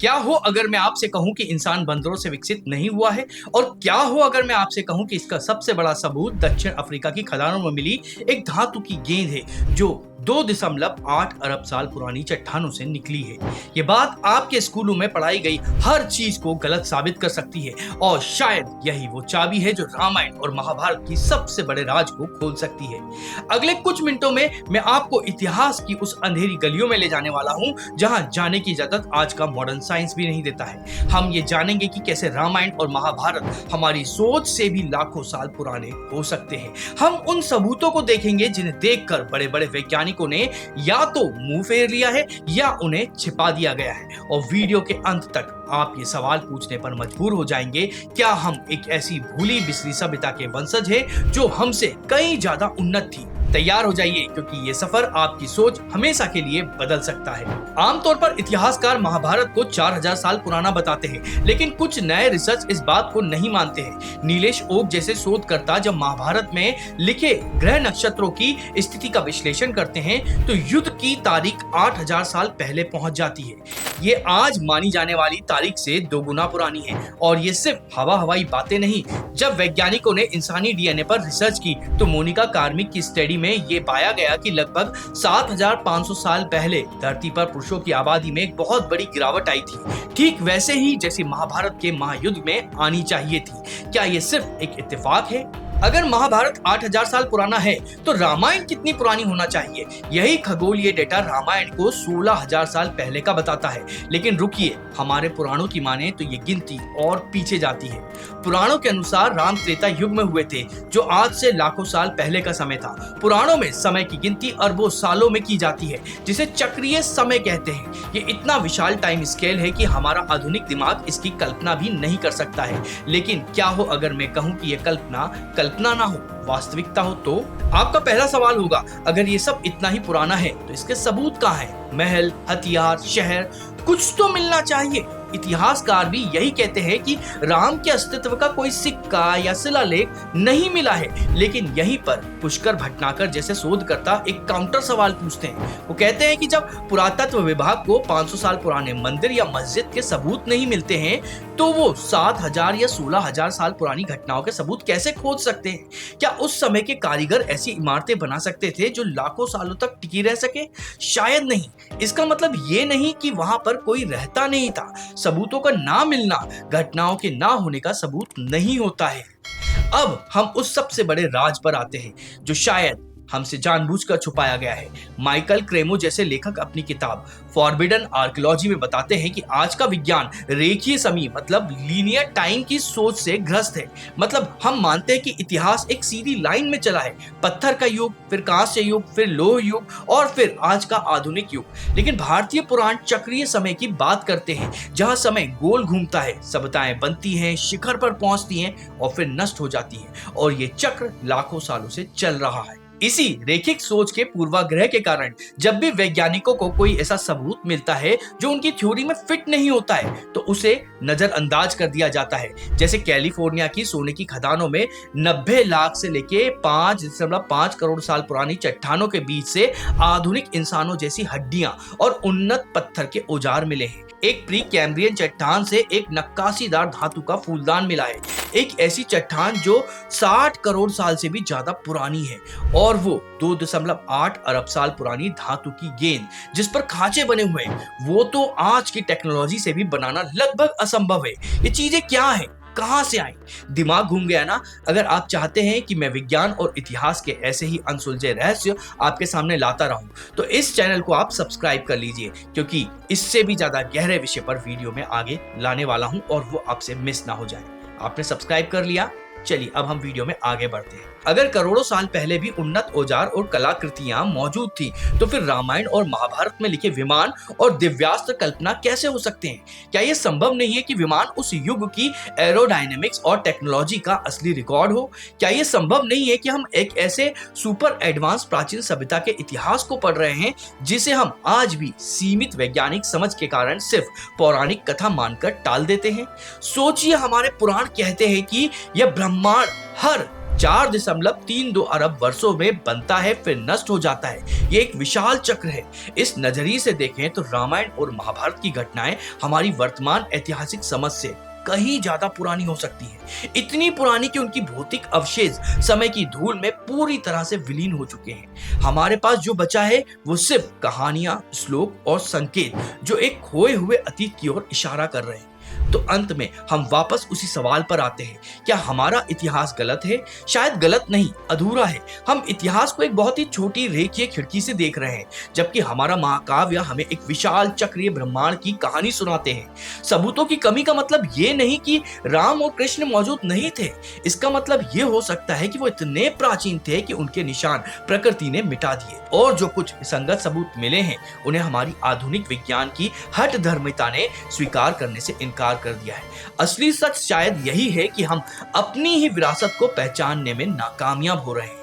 क्या हो अगर मैं आपसे कहूं कि इंसान बंदरों से विकसित नहीं हुआ है? और क्या हो अगर मैं आपसे कहूं कि इसका सबसे बड़ा सबूत दक्षिण अफ्रीका की खदानों में मिली एक धातु की गेंद है जो 2.8 अरब साल पुरानी चट्टानों से निकली है। ये बात आपके स्कूलों में पढ़ाई गई हर चीज को गलत साबित कर सकती है और शायद यही वो चाबी है जो रामायण और महाभारत की सबसे बड़े राज को खोल सकती है। अगले कुछ मिनटों में मैं आपको इतिहास की उस अंधेरी गलियों में ले जाने वाला हूं जहां जाने की इजाजत आज का मॉडर्न साइंस भी नहीं देता है। हम ये जानेंगे कि कैसे रामायण और महाभारत हमारी सोच से भी लाखों साल पुराने हो सकते हैं। हम उन सबूतों को देखेंगे जिन्हें देखकर बड़े बड़े वैज्ञानिकों ने या तो मुंह फेर लिया है या उन्हें छिपा दिया गया है। और वीडियो के अंत तक आप ये सवाल पूछने पर मजबूर हो जाएंगे, क्या हम एक ऐसी भूली बिसरी सभ्यता के वंशज हैं जो हमसे कहीं ज्यादा उन्नत थी? तैयार हो जाइए क्योंकि ये सफर आपकी सोच हमेशा के लिए बदल सकता है। आमतौर पर इतिहासकार महाभारत को 4000 साल पुराना बताते हैं, लेकिन कुछ नए रिसर्च इस बात को नहीं मानते हैं। नीलेश ओक जैसे शोधकर्ता जब महाभारत में लिखे ग्रह नक्षत्रों की स्थिति का विश्लेषण करते हैं तो युद्ध की तारीख 8000 साल पहले पहुंच जाती है। ये आज मानी जाने वाली तारीख से 2 गुना पुरानी है और ये सिर्फ हवाई बातें नहीं। जब वैज्ञानिकों ने इंसानी डीएनए पर रिसर्च की तो मोनिका कार्मिक की स्टडी में ये पाया गया कि लगभग 7500 साल पहले धरती पर पुरुषों की आबादी में एक बहुत बड़ी गिरावट आई थी, ठीक वैसे ही जैसी महाभारत के महायुद्ध में आनी चाहिए थी। क्या ये सिर्फ एक इत्तेफाक है? अगर महाभारत 8000 साल पुराना है तो रामायण कितनी पुरानी होना चाहिए? यही खगोलीय डेटा रामायण को 16000 साल पहले का बताता है। लेकिन रुकिए, हमारे पुराणों की माने तो ये गिनती और पीछे जाती है। पुराणों के अनुसार राम त्रेता युग में हुए थे जो आज से लाखों साल पहले का समय था। पुराणों में समय की गिनती अरबों सालों में की जाती है जिसे चक्रीय समय कहते हैं। ये इतना विशाल टाइम स्केल है कि हमारा आधुनिक दिमाग इसकी कल्पना भी नहीं कर सकता है। लेकिन क्या हो अगर मैं कहूँ कि यह कल्पना ना हो, वास्तविकता हो? तो आपका पहला सवाल होगा, अगर ये सब इतना ही पुराना है तो इसके सबूत कहाँ हैं? महल, हथियार, शहर, कुछ तो मिलना चाहिए। इतिहासकार भी यही कहते हैं कि राम के अस्तित्व का कोई सिक्का या शिलालेख नहीं मिला है। लेकिन यहीं पर पुष्कर भटनागर जैसे शोधकर्ता एक काउंटर सवाल पूछते हैं। वो कहते हैं कि जब पुरातत्व विभाग को 500 साल पुराने मंदिर या मस्जिद के सबूत नहीं मिलते हैं तो वो 7000 या 16000 साल पुरानी घटनाओं के सबूत कैसे खोज सकते हैं? क्या उस समय के कारीगर ऐसी इमारतें बना सकते थे जो लाखों सालों तक टिकी रह सके? शायद नहीं। इसका मतलब ये नहीं कि वहां पर कोई रहता नहीं था। सबूतों का ना मिलना घटनाओं के ना होने का सबूत नहीं होता है। अब हम उस सबसे बड़े राज पर आते हैं जो शायद हमसे जानबूझकर छुपाया गया है। माइकल क्रेमो जैसे लेखक अपनी किताब फॉरबिडन आर्कियोलॉजी में बताते हैं कि आज का विज्ञान रेखीय समय मतलब लीनियर टाइम की सोच से ग्रस्त है। मतलब हम मानते हैं कि इतिहास एक सीधी लाइन में चला है, पत्थर का युग, फिर कांस्य युग, फिर लोह युग और फिर आज का आधुनिक युग। लेकिन भारतीय पुराण चक्रीय समय की बात करते हैं जहां समय गोल घूमता है, सभ्यताएं बनती हैं, शिखर पर पहुंचती हैं और फिर नष्ट हो जाती हैं और ये चक्र लाखों सालों से चल रहा है। इसी रेखिक सोच के पूर्वाग्रह के कारण जब भी वैज्ञानिकों को कोई ऐसा सबूत मिलता है जो उनकी थ्योरी में फिट नहीं होता है तो उसे नजरअंदाज कर दिया जाता है। जैसे कैलिफोर्निया की सोने की खदानों में 90 लाख से लेके 5.5 करोड़ साल पुरानी चट्टानों के बीच से आधुनिक इंसानों जैसी हड्डियां और उन्नत पत्थर के औजार मिले हैं। एक प्री कैम्ब्रियन चट्टान से एक नक्काशीदार धातु का फूलदान मिला है, एक ऐसी चट्टान जो 60 करोड़ साल से भी ज्यादा पुरानी है और वो 2.8 अरब साल पुरानी धातु की गेंद जिस पर खांचे बने हुए हैं, वो तो आज की टेक्नोलॉजी से भी बनाना लगभग असंभव है। ये चीजें क्या है, कहां से आई? दिमाग घूम गया ना? अगर आप चाहते हैं कि मैं विज्ञान और इतिहास के ऐसे ही अनसुलझे रहस्य आपके सामने लाता रहूं तो इस चैनल को आप सब्सक्राइब कर लीजिए क्योंकि इससे भी ज्यादा गहरे विषय पर वीडियो में आगे लाने वाला हूं और वो आपसे मिस ना हो जाए। आपने सब्सक्राइब कर लिया? चलिए अब हम वीडियो में आगे बढ़ते हैं। अगर करोड़ों साल पहले भी उन्नत औजार और कलाकृतियां मौजूद थी तो फिर रामायण और महाभारत में लिखे विमान और दिव्यास्त्र कल्पना कैसे हो सकते हैं? क्या यह संभव नहीं है कि विमान उस युग की एरोडायनेमिक्स और टेक्नोलॉजी का असली रिकॉर्ड हो? क्या यह संभव नहीं है कि हम एक ऐसे सुपर एडवांस प्राचीन सभ्यता के इतिहास को पढ़ रहे हैं जिसे हम आज भी सीमित वैज्ञानिक समझ के कारण सिर्फ पौराणिक कथा मानकर टाल देते हैं? सोचिए, हमारे पुराण कहते हैं कि यह ब्रह्मांड हर 4.32 अरब वर्षों में बनता है फिर नष्ट हो जाता है। ये एक विशाल चक्र है। इस नजरिए से देखें तो रामायण और महाभारत की घटनाएं हमारी वर्तमान ऐतिहासिक समझ से कहीं ज्यादा पुरानी हो सकती है, इतनी पुरानी कि उनकी भौतिक अवशेष समय की धूल में पूरी तरह से विलीन हो चुके हैं। हमारे पास जो बचा है वो सिर्फ कहानियां, श्लोक और संकेत जो एक खोए हुए अतीत की ओर इशारा कर रहे हैं। तो अंत में हम वापस उसी सवाल पर आते हैं, क्या हमारा इतिहास गलत है? शायद गलत नहीं, अधूरा है। हम इतिहास को एक बहुत ही छोटी रेखीय खिड़की से देख रहे हैं, जबकि हमारा महाकाव्य हमें एक विशाल चक्रीय ब्रह्मांड की कहानी सुनाते हैं। सबूतों की कमी का मतलब ये नहीं कि राम और कृष्ण मौजूद नहीं थे। इसका मतलब ये हो सकता है कि वो इतने प्राचीन थे कि उनके निशान प्रकृति ने मिटा दिए, और जो कुछ संगत सबूत मिले हैं उन्हें हमारी आधुनिक विज्ञान की हठ धर्मिता ने स्वीकार करने से इनकार कर दिया है। असली सच शायद यही है कि हम अपनी ही विरासत को पहचानने में नाकामयाब हो रहे हैं।